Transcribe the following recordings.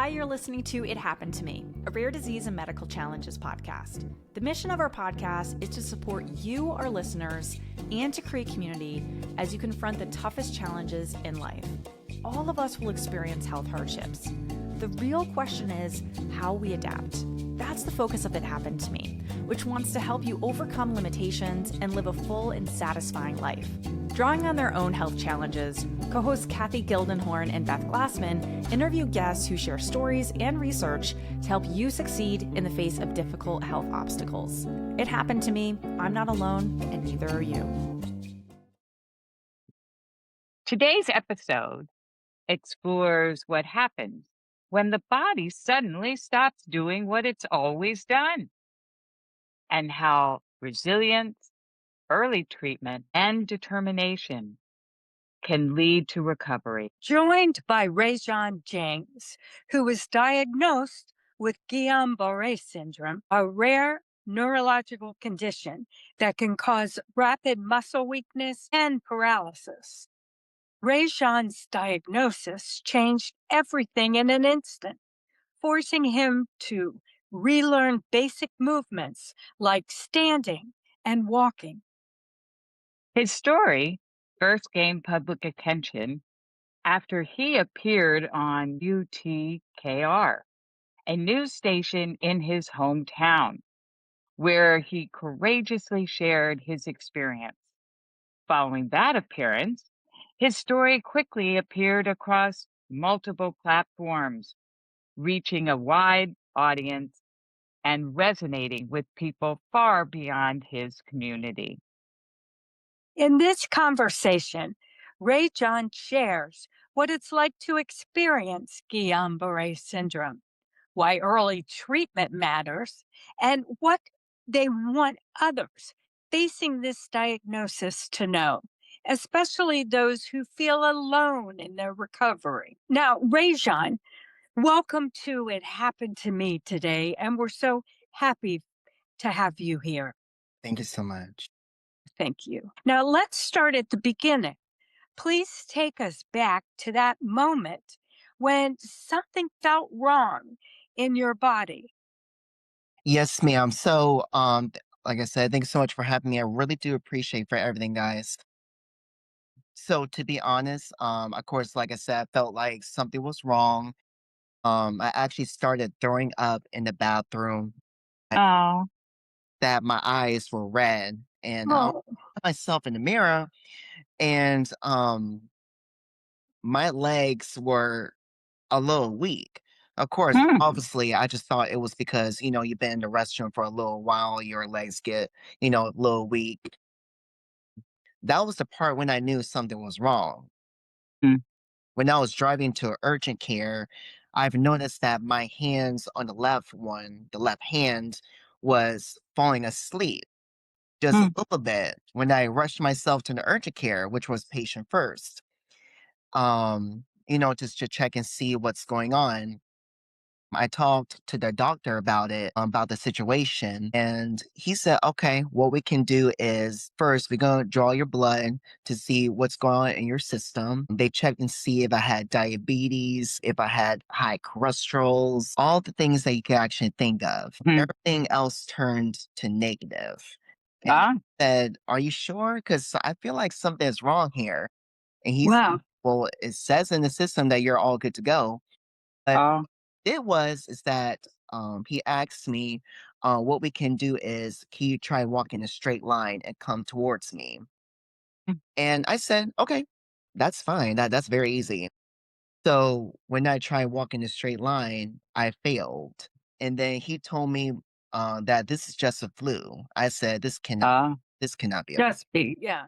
Hi, you're listening to It Happened to Me, a rare disease and medical challenges podcast. The mission of our podcast is to support you, our listeners, and to create community as you confront the toughest challenges in life. All of us will experience health hardships. The real question is how we adapt. That's the focus of It Happened to Me, which wants to help you overcome limitations and live a full and satisfying life. Drawing on their own health challenges, co-hosts Kathy Gildenhorn and Beth Glassman interview guests who share stories and research to help you succeed in the face of difficult health obstacles. It happened to me. I'm not alone, and neither are you. Today's episode explores what happens when the body suddenly stops doing what it's always done, and how resilience, early treatment, and determination can lead to recovery. Joined by Ra-Jon James, who was diagnosed with Guillain-Barré Syndrome, a rare neurological condition that can cause rapid muscle weakness and paralysis. Ra-Jon's diagnosis changed everything in an instant, forcing him to relearn basic movements like standing and walking. His story first gained public attention after he appeared on WTKR, a news station in his hometown, where he courageously shared his experience. Following that appearance, his story quickly appeared across multiple platforms, reaching a wide audience and resonating with people far beyond his community. In this conversation, Ra-Jon shares what it's like to experience Guillain-Barré Syndrome, why early treatment matters, and what they want others facing this diagnosis to know, especially those who feel alone in their recovery. Now, Ra-Jon, welcome to It Happened to Me today, and we're so happy to have you here. Thank you so much. Thank you. Now, let's start at the beginning. Please take us back to that moment when something felt wrong in your body. Yes, ma'am. So, like I said, thanks so much for having me. I really do appreciate for everything, guys. So, to be honest, of course, like I said, I felt like something was wrong. I actually started throwing up in the bathroom. Oh, That my eyes were red, and I Oh, looked at myself in the mirror, and my legs were a little weak. Of course, hmm. obviously, I just thought it was because, you've been in the restroom for a little while, your legs get, a little weak. That was the part when I knew something was wrong. Mm. When I was driving to urgent care, I've noticed that my hands on the left hand, was falling asleep just a Hmm. little bit when I rushed myself to the urgent care, which was patient first, just to check and see what's going on. I talked to the doctor about it, about the situation, and he said, okay, what we can do is first, we're going to draw your blood to see what's going on in your system. They checked and see if I had diabetes, if I had high cholesterols, all the things that you could actually think of. Hmm. Everything else turned to negative. And Ah, I said, are you sure? Because I feel like something is wrong here. And he said, wow. well, it says in the system that you're all good to go. But oh, is that he asked me, what we can do is, can you try walking a straight line and come towards me? mm, And I said, okay, that's fine. That's very easy. So when I tried walking a straight line, I failed. And then he told me that this is just a flu. I said, ah, this cannot be Just be, yeah.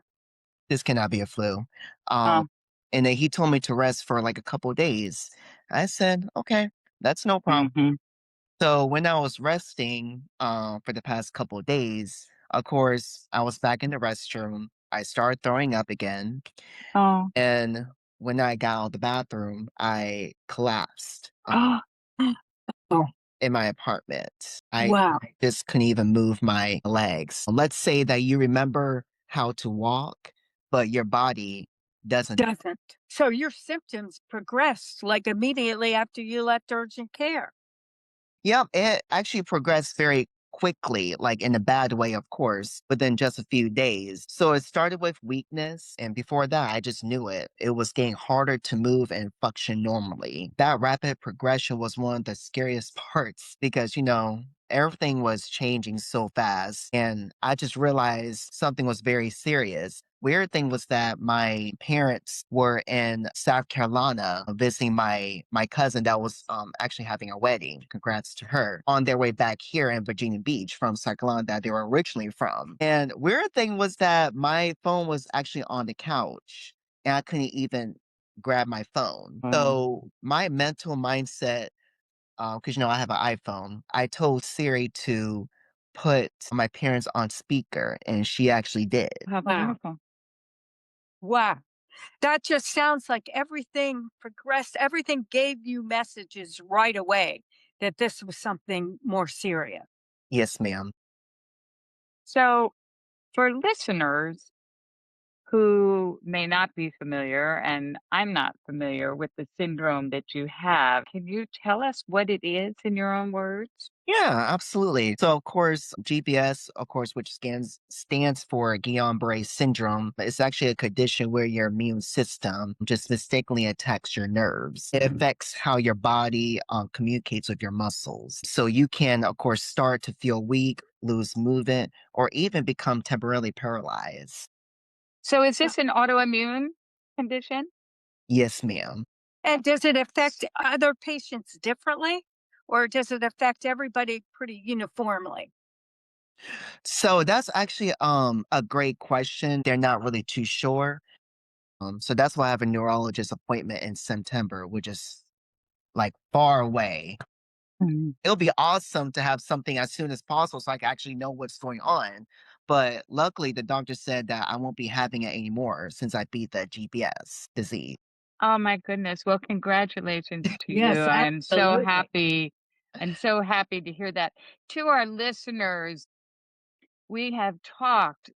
this cannot be a flu. Um, ah, and then he told me to rest for like a couple days. I said, okay, that's no problem. mm-hmm. So when I was resting for the past couple of days, of course, I was back in the restroom. I started throwing up again. Oh, And when I got out of the bathroom, I collapsed oh, Oh, in my apartment. I wow. just couldn't even move my legs. Let's say that you remember how to walk, but your body doesn't. Doesn't. So your symptoms progressed like immediately after you left urgent care. Yep, it actually progressed very quickly, like in a bad way, of course, within just a few days. So it started with weakness, and before that, I just knew it. It was getting harder to move and function normally. That rapid progression was one of the scariest parts because, everything was changing so fast. And I just realized something was very serious. Weird thing was that my parents were in South Carolina visiting my cousin that was actually having a wedding. Congrats to her. On their way back here in Virginia Beach from South Carolina that they were originally from. And weird thing was that my phone was actually on the couch and I couldn't even grab my phone. So my mental mindset, because I have an iPhone, I told Siri to put my parents on speaker, and she actually did. How Wow. beautiful. Wow. That just sounds like everything progressed, everything gave you messages right away that this was something more serious. Yes, ma'am. So, for listeners who may not be familiar, and I'm not familiar with the syndrome that you have, can you tell us what it is in your own words? Yeah, absolutely. So, of course, GPS, of course, which stands for Guillain-Barré Syndrome, it's actually a condition where your immune system just mistakenly attacks your nerves. It affects how your body communicates with your muscles. So you can, of course, start to feel weak, lose movement, or even become temporarily paralyzed. So, is this an autoimmune condition? Yes, ma'am. And does it affect other patients differently? Or does it affect everybody pretty uniformly? So that's actually a great question. They're not really too sure. So that's why I have a neurologist appointment in September, which is like far away. Mhm. It'll be awesome to have something as soon as possible so I can actually know what's going on. But luckily, the doctor said that I won't be having it anymore since I beat the GPS disease. Oh my goodness. Well, congratulations to you. Yes, I'm so absolutely. happy. I'm so happy to hear that. To our listeners, we have talked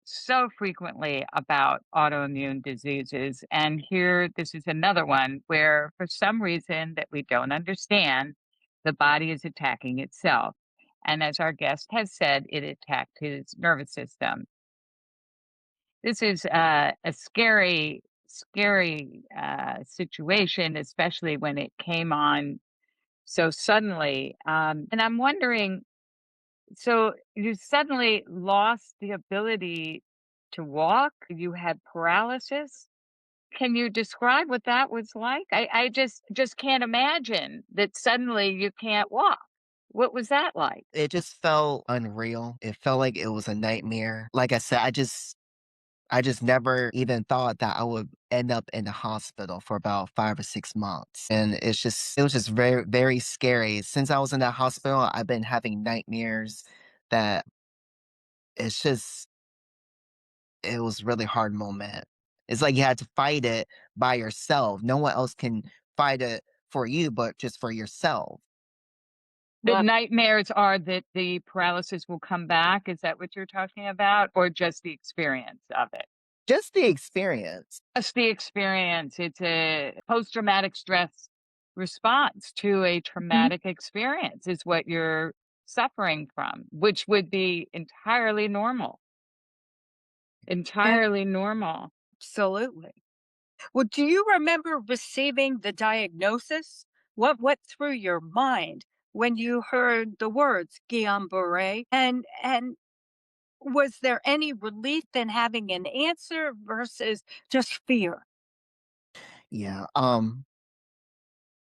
so frequently about autoimmune diseases. And here, this is another one where, for some reason that we don't understand, the body is attacking itself. And as our guest has said, it attacked his nervous system. This is a scary, scary situation, especially when it came on so suddenly. And I'm wondering, so you suddenly lost the ability to walk, you had paralysis. Can you describe what that was like? I just can't imagine that suddenly you can't walk. What was that like? It just felt unreal. It felt like it was a nightmare. Like I said, I just never even thought that I would end up in the hospital for about 5 or 6 months, and it was just very, very scary. Since I was in that hospital, I've been having nightmares that it's just it was really hard moment. It's like you had to fight it by yourself. No one else can fight it for you, but just for yourself. The nightmares are that the paralysis will come back. Is that what you're talking about? Or just the experience of it? Just the experience. Just the experience. It's a post traumatic stress response to a Mhm. traumatic experience, is what you're suffering from, which would be entirely normal. Entirely normal. Absolutely. Well, do you remember receiving the diagnosis? What went through your mind when you heard the words Guillain-Barré? And was there any relief in having an answer versus just fear? Yeah,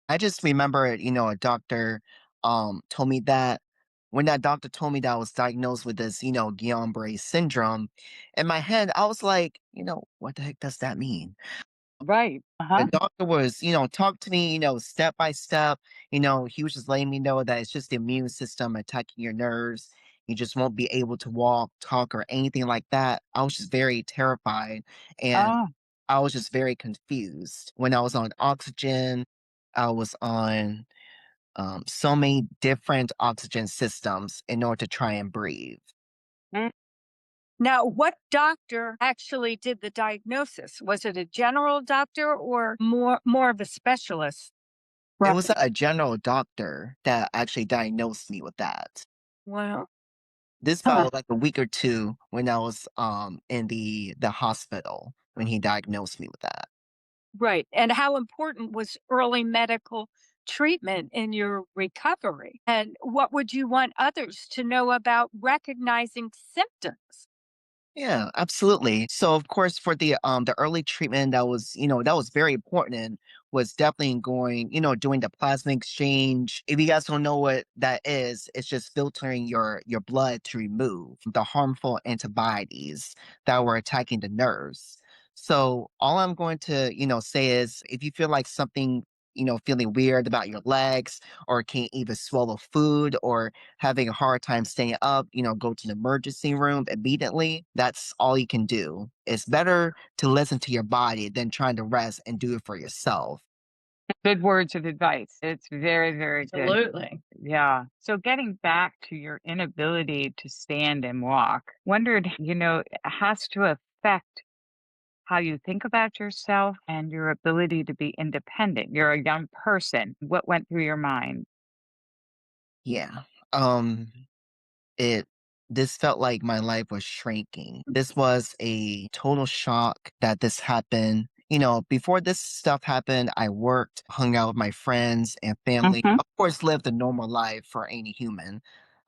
I just remember, a doctor, told me that when that doctor told me that I was diagnosed with this, Guillain-Barré syndrome, in my head, I was like, what the heck does that mean? Right. The Uh-huh. doctor was, talk to me, step by step. He was just letting me know that it's just the immune system attacking your nerves. You just won't be able to walk, talk, or anything like that. I was just very terrified. And Oh, I was just very confused. When I was on oxygen, I was on so many different oxygen systems in order to try and breathe. mm. Now, what doctor actually did the diagnosis? Was it a general doctor or more of a specialist? It was a general doctor that actually diagnosed me with that. Wow. This followed like a week or two when I was in the hospital when he diagnosed me with that. Right. And how important was early medical treatment in your recovery? And what would you want others to know about recognizing symptoms? Yeah, absolutely. So of course for the early treatment that was, that was very important and was definitely going, doing the plasma exchange. If you guys don't know what that is, it's just filtering your blood to remove the harmful antibodies that were attacking the nerves. So all I'm going to, say is if you feel like something, feeling weird about your legs or can't even swallow food or having a hard time staying up, go to the emergency room immediately. That's all you can do. It's better to listen to your body than trying to rest and do it for yourself. Good words of advice. It's very, very good. Absolutely. Yeah. So getting back to your inability to stand and walk, wondered, it has to affect how you think about yourself and your ability to be independent. You're a young person. What went through your mind? Yeah. Um it this felt like my life was shrinking. This was a total shock that this happened. Before this stuff happened, I worked, hung out with my friends and family. Mhm. Of course, lived a normal life for any human,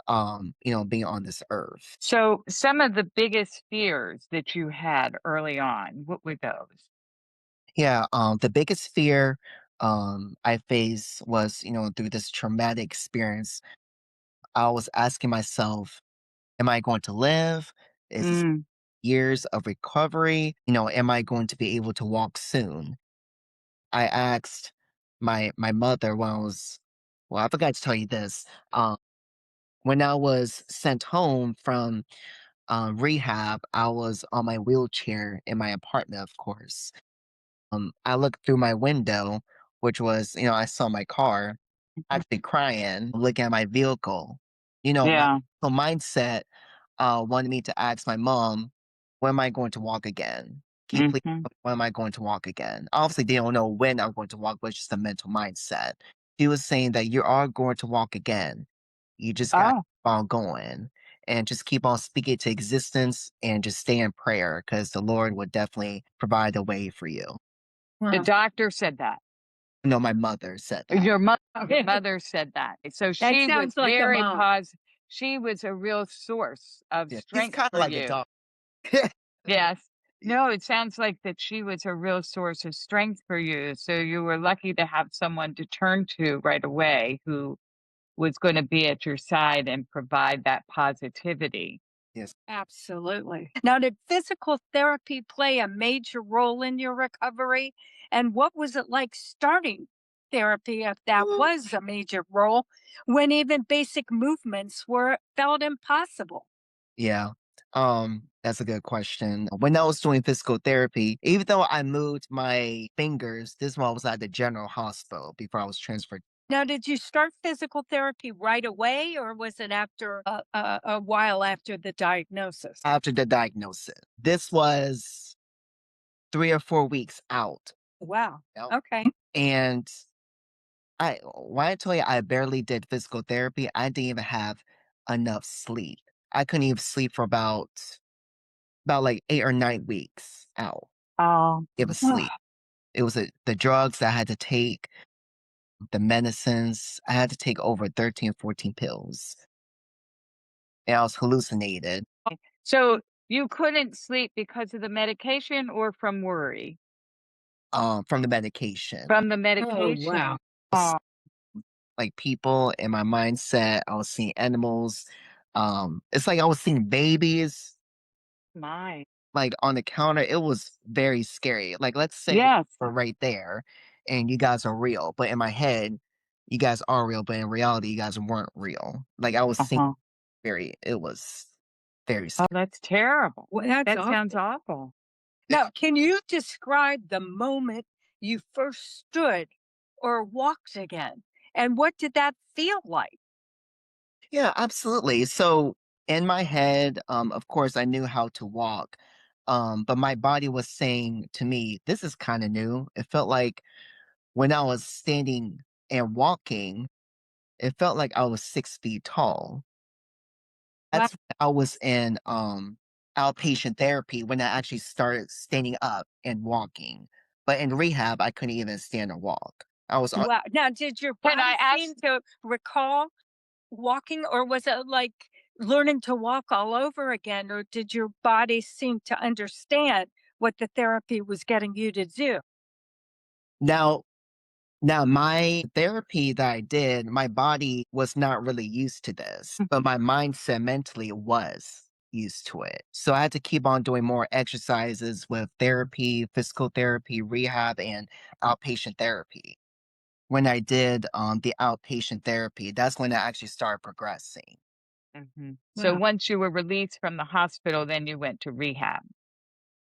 being on this earth. So, some of the biggest fears that you had early on, what were those? Yeah, the biggest fear I faced was, through this traumatic experience, I was asking myself, am I going to live? Is this Mm, years of recovery? Am I going to be able to walk soon? I asked my mother when I was well, I forgot to tell you this. When I was sent home from rehab, I was on my wheelchair in my apartment, of course. I looked through my window, which was, I saw my car, mhm. actually crying, looking at my vehicle. My Yeah. whole mindset wanted me to ask my mom, when am I going to walk again? Can you please Mhm. tell me when am I going to walk again? Obviously, they don't know when I'm going to walk, but it's just a mental mindset. She was saying that you are going to walk again. You just got to Oh, keep on going and just keep on speaking to existence and just stay in prayer because the Lord will definitely provide a way for you. the Wow. doctor said that. No, my mother said that. Your mother said that. So That she was sounds like a very mom. positive. She was a real source of Yeah, he's strength kinda for like a you. dog. Yes. Yeah. No, it sounds like that she was a real source of strength for you. So you were lucky to have someone to turn to right away who was going to be at your side and provide that positivity. Yes. Absolutely. Now, did physical therapy play a major role in your recovery? And what was it like starting therapy, if that Mm, was a major role, when even basic movements were felt impossible? yeah. That's a good question. When I was doing physical therapy, even though I moved my fingers, this one was at the general hospital before I was transferred Now, did you start physical therapy right away, or was it after a while after the diagnosis? after the diagnosis. This was 3 or 4 weeks out. Wow. Yep. Okay. And when I tell you I barely did physical therapy, I didn't even have enough sleep. I couldn't even sleep for about like 8 or 9 weeks out. Oh, It was sleep. It was the drugs I had to take, the medicines. I had to take over 13, 14 pills. And I was hallucinated so you couldn't sleep because of the medication or from worry? from the medication. From the Oh, medication. wow. Oh, Like people in my mindset, I was seeing animals. It's like I was seeing babies my. like on the counter. It was very scary. Like let's say Yes. we're right there and you guys are real, but in my head, you guys are real, but in reality, you guys weren't real. Like I was seeing Uh-huh. it was very Oh, scary. that's terrible. Well, that's That sounds awful. awful. Now, can you describe the moment you first stood or walked again? And what did that feel like? Yeah, absolutely. So In my head, of course, I knew how to walk, but my body was saying to me, "This is kind of new." It felt like when I was standing and walking, it felt like I was 6 feet tall. Wow. That's when I was in outpatient therapy when I actually started standing up and walking. But in rehab, I couldn't even stand or walk. I was on. Wow. Now, did your Can I body ask? seem to recall walking, or was it like learning to walk all over again? Or did your body seem to understand what the therapy was getting you to do? Now, Now, my therapy that I did, my body was not really used to this, but my mindset mentally was used to it. So I had to keep on doing more exercises with therapy, physical therapy, rehab, and outpatient therapy. When I did the outpatient therapy, that's when I actually started progressing. So Wow. once you were released from the hospital, then you went to rehab,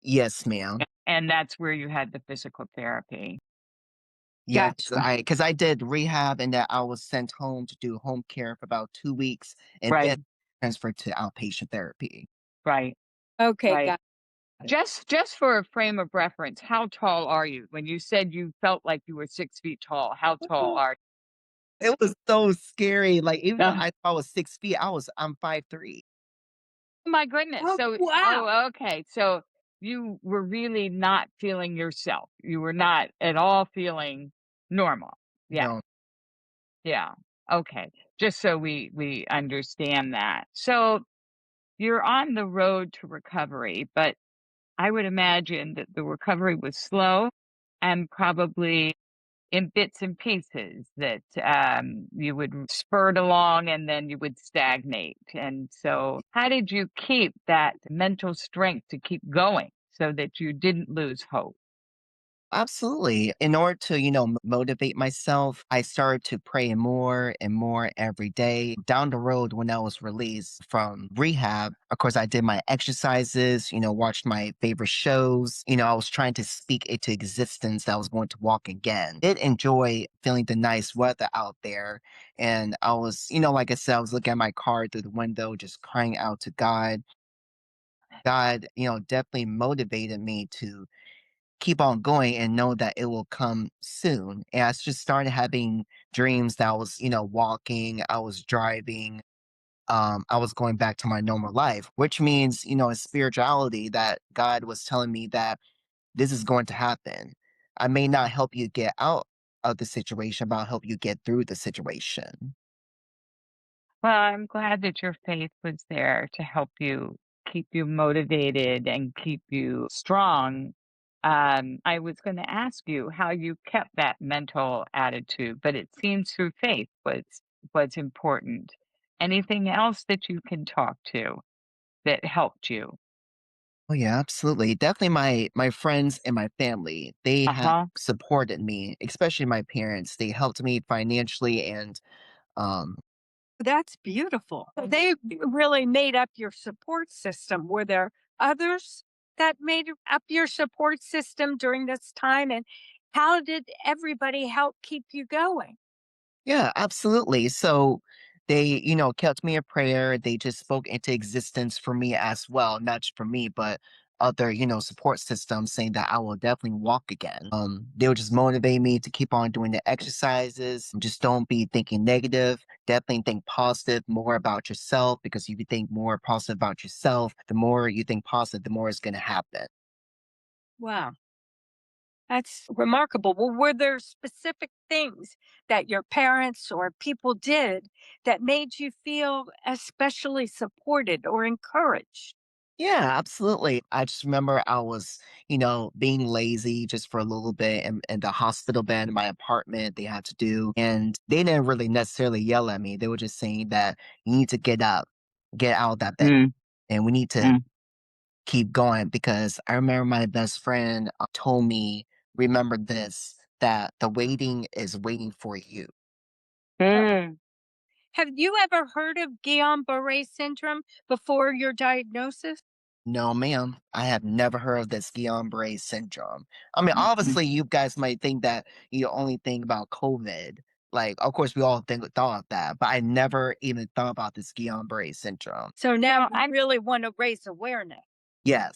Yes, ma'am. and that's where you had the physical therapy. Yes, Gotcha. because I did rehab and that I was sent home to do home care for about 2 weeks and then Right, transferred to outpatient therapy. right, Okay, right. got it. Just for a frame of reference, how tall are you? When you said you felt like you were 6 feet tall, how tall are It was so scary, like, even you? though I thought I was 6 feet, I'm 5'3". My goodness. Oh, So, wow. oh, okay. So you were really not feeling yourself. You were not at all feeling normal. Yeah. No, Yeah. Okay. Just so we understand that. So you're on the road to recovery, but I would imagine that the recovery was slow and probably in bits and pieces that you would spurt along and then you would stagnate. And so, how did you keep that mental strength to keep going so that you didn't lose hope? absolutely. In order to, motivate myself, I started to pray more and more every day. Down the road, when I was released from rehab, of course, I did my exercises, watched my favorite shows. I was trying to speak into existence that I was going to walk again. Did enjoy feeling the nice weather out there. And I was, like I said, I was looking at my car through the window, just crying out to God. God, definitely motivated me to keep on going and know that it will come soon. And I just started having dreams that I was, walking, I was driving, I was going back to my normal life, which means, in spirituality, that God was telling me that this is going to happen. I may not help you get out of the situation, but I'll help you get through the situation. Well, I'm glad that your faith was there to help you keep you motivated and keep you strong. I was going to ask you how you kept that mental attitude, but it seems through faith was important. Anything else that you can talk to that helped you? Oh yeah, absolutely. Definitely my friends and my family. They have Uh-huh. supported me, especially my parents. They helped me financially and um That's beautiful. So they really made up your support system. Were there others that made up your support system during this time? And how did everybody help keep you going? yeah, absolutely. So they, kept me in prayer. They just spoke into existence for me as well, not just for me, but other, support systems saying that I will definitely walk again. They would just motivate me to keep on doing the exercises. Just don't be thinking negative. Definitely think positive, more about yourself, because if you think more positive about yourself, the more you think positive, the more it's going to happen. Wow. That's remarkable. Well, were there specific things that your parents or people did that made you feel especially supported or encouraged? Yeah, absolutely. I just remember I was, being lazy just for a little bit in the hospital bed in my apartment they had to do. And they didn't really necessarily yell at me. They were just saying that you need to get up, get out of that bed, Mm, and we need to mm, keep going because I remember my best friend told me, remember this, that the waiting is waiting for you. mm. Have you ever heard of Guillain-Barré syndrome before your diagnosis? No, ma'am. I have never heard of this Guillain-Barré syndrome. I mean, Mm. obviously, you guys might think that you only think about COVID. Like, of course, we all thought of that, but I never even thought about this Guillain-Barré syndrome. So now No, you really want to raise awareness. Yes,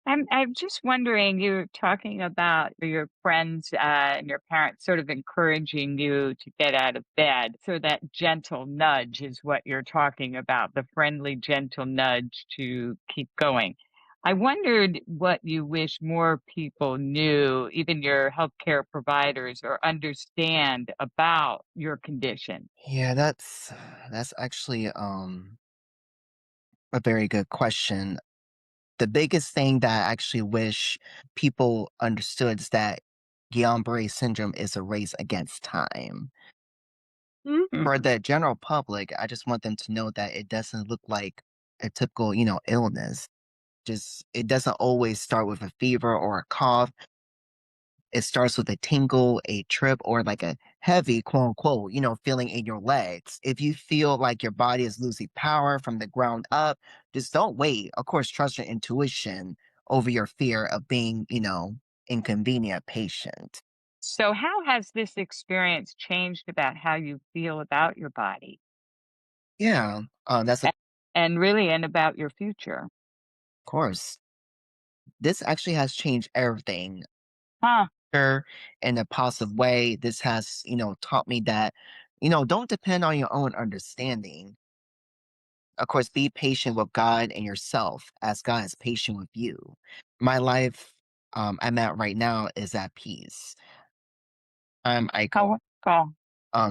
I'm just wondering, you're talking about your friends and your parents sort of encouraging you to get out of bed. So that gentle nudge is what you're talking about, the friendly, gentle nudge to keep going. I wondered what you wish more people knew, even your healthcare providers, or understand about your condition. yeah, that's actually a very good question. The biggest thing that I actually wish people understood is that Guillain-Barré syndrome is a race against time. Mhm. For the general public, I just want them to know that it doesn't look like a typical, illness. Just it doesn't always start with a fever or a cough. It starts with a tingle, a trip, or like a heavy, quote unquote, feeling in your legs. If you feel like your body is losing power from the ground up, just don't wait. Of course, trust your intuition over your fear of being, inconvenient patient. So, how has this experience changed about how you feel about your body Yeah, that's of a- and really and about your future? course. This actually has changed everything. Huh. Sure, in a positive way. This has, taught me that, don't depend on your own understanding. Of course, be patient with God and yourself as God is patient with you. My life I'm at right now is at peace. I How go wonderful.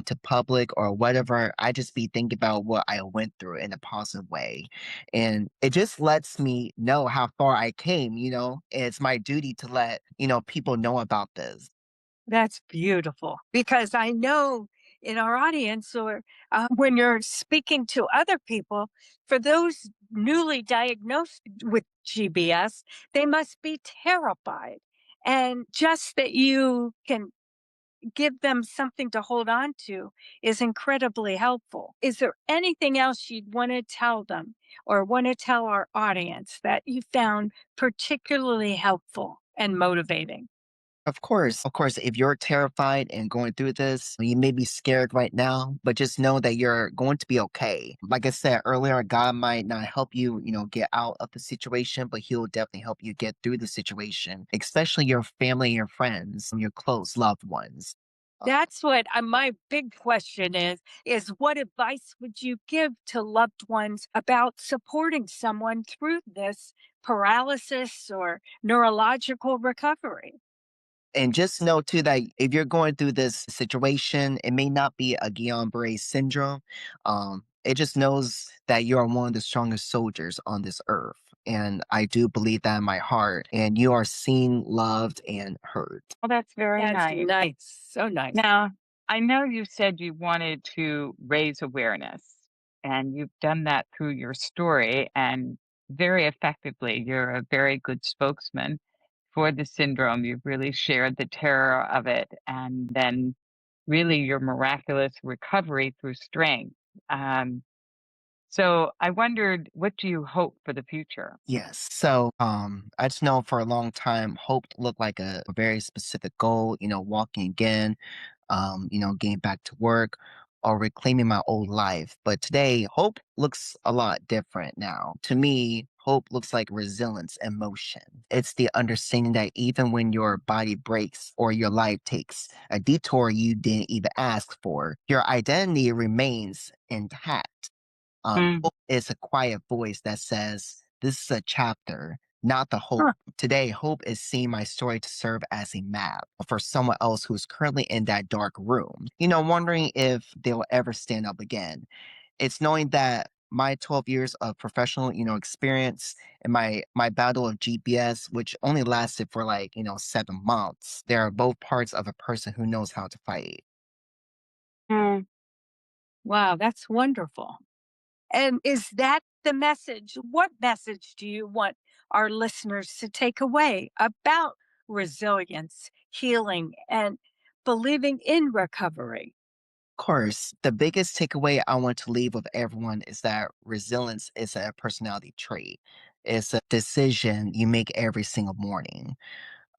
to public or whatever. I just be thinking about what I went through in a positive way. And it just lets me know how far I came, It's my duty to let, people know about this. That's beautiful because I know in our audience or when you're speaking to other people, for those newly diagnosed with GBS, they must be terrified. And just that you can give them something to hold on to is incredibly helpful. Is there anything else you'd want to tell them or want to tell our audience that you found particularly helpful and motivating? Of course, if you're terrified and going through this, you may be scared right now, but just know that you're going to be okay. Like I said earlier, God might not help you, get out of the situation, but He'll definitely help you get through the situation, especially your family and your friends, your close loved ones. That's what my big question is what advice would you give to loved ones about supporting someone through this paralysis or neurological recovery? And just know too that if you're going through this situation, it may not be a Guillain-Barré syndrome. It just knows that you are one of the strongest soldiers on this earth. And I do believe that in my heart. And you are seen, loved, and heard. Well, that's very That's nice. nice. So nice. Now, I know you said you wanted to raise awareness, and you've done that through your story and very effectively. You're a very good spokesman for the syndrome. You've really shared the terror of it and then really your miraculous recovery through strength. Um, so I wondered, what do you hope for the future? Yes. So I just know for a long time, hope looked like a very specific goal, walking again, getting back to work or reclaiming my old life. But today, hope looks a lot different now. To me, hope looks like resilience and motion. It's the understanding that even when your body breaks or your life takes a detour you didn't even ask for, your identity remains intact. Mm. Hope is a quiet voice that says, this is a chapter, not the whole. Huh. Today, hope is seeing my story to serve as a map for someone else who's currently in that dark room, wondering if they'll ever stand up again. It's knowing that my 12 years of professional, experience and my battle of GPS, which only lasted for like, 7 months, they are both parts of a person who knows how to fight. Mm. Wow, that's wonderful. And is that the message? What message do you want our listeners to take away about resilience, healing, and believing in recovery? Course, the biggest takeaway I want to leave with everyone is that resilience is a personality trait. It's a decision you make every single morning.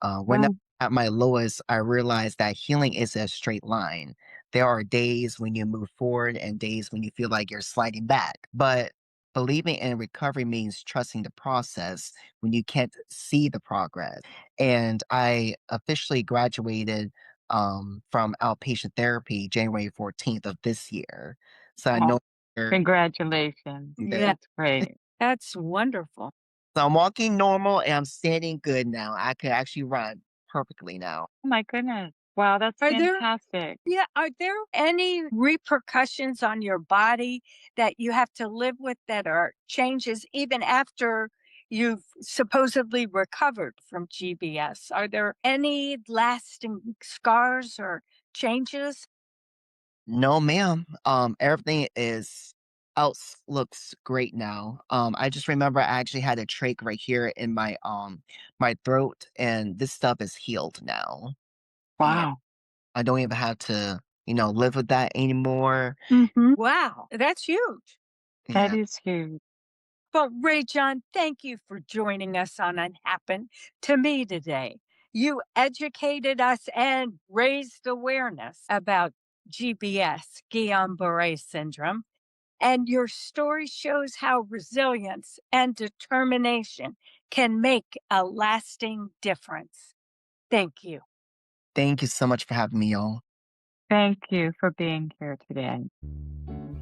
We're not Mm. At my lowest, I realized that healing is a straight line. There are days when you move forward and days when you feel like you're sliding back. But believing in recovery means trusting the process when you can't see the progress. And I officially graduated from outpatient therapy January 14th of this year. So I Oh, know. congratulations. Yeah, That's great. that's wonderful. So I'm walking normal and I'm standing good now. I could actually run perfectly now. Oh my goodness. Wow, that's Are there fantastic. are there any repercussions on your body that you have to live with that are changes even after you've supposedly recovered from GBS? Are there any lasting scars or changes? No, ma'am. Everything is else looks great now. I just remember I actually had a trach right here in my throat, and this stuff is healed now. Yeah. Wow, I don't even have to, live with that anymore. Wow, that's huge. that Yeah. is huge. Well, Ra-Jon, thank you for joining us on It Happened to Me today. You educated us and raised awareness about GBS, Guillain-Barré Syndrome, and your story shows how resilience and determination can make a lasting difference. Thank you. Thank you so much for having me, y'all. Thank you for being here today.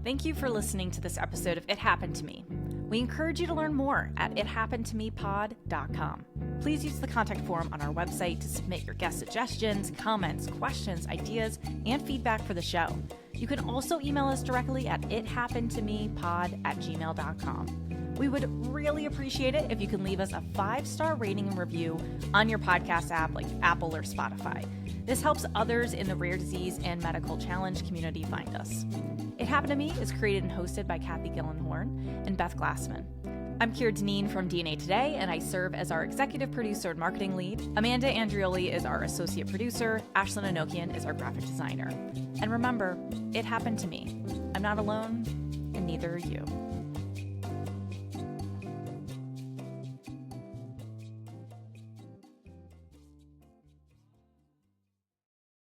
Thank you for listening to this episode of It Happened to Me. We encourage you to learn more at ithappenedtomepod.com. Please use the contact form on our website to submit your guest suggestions, comments, questions, ideas, and feedback for the show. You can also email us directly at ithappenedtomepod@gmail.com. We would really appreciate it if you can leave us a 5-star rating and review on your podcast app like Apple or Spotify. This helps others in the rare disease and medical challenge community find us. It Happened to Me is created and hosted by Kathy Gillenhorn and Beth Glassman. I'm Keira Deneen from DNA Today, and I serve as our executive producer and marketing lead. Amanda Andrioli is our associate producer. Ashlyn Anokian is our graphic designer. And remember, it happened to me. I'm not alone, and neither are you.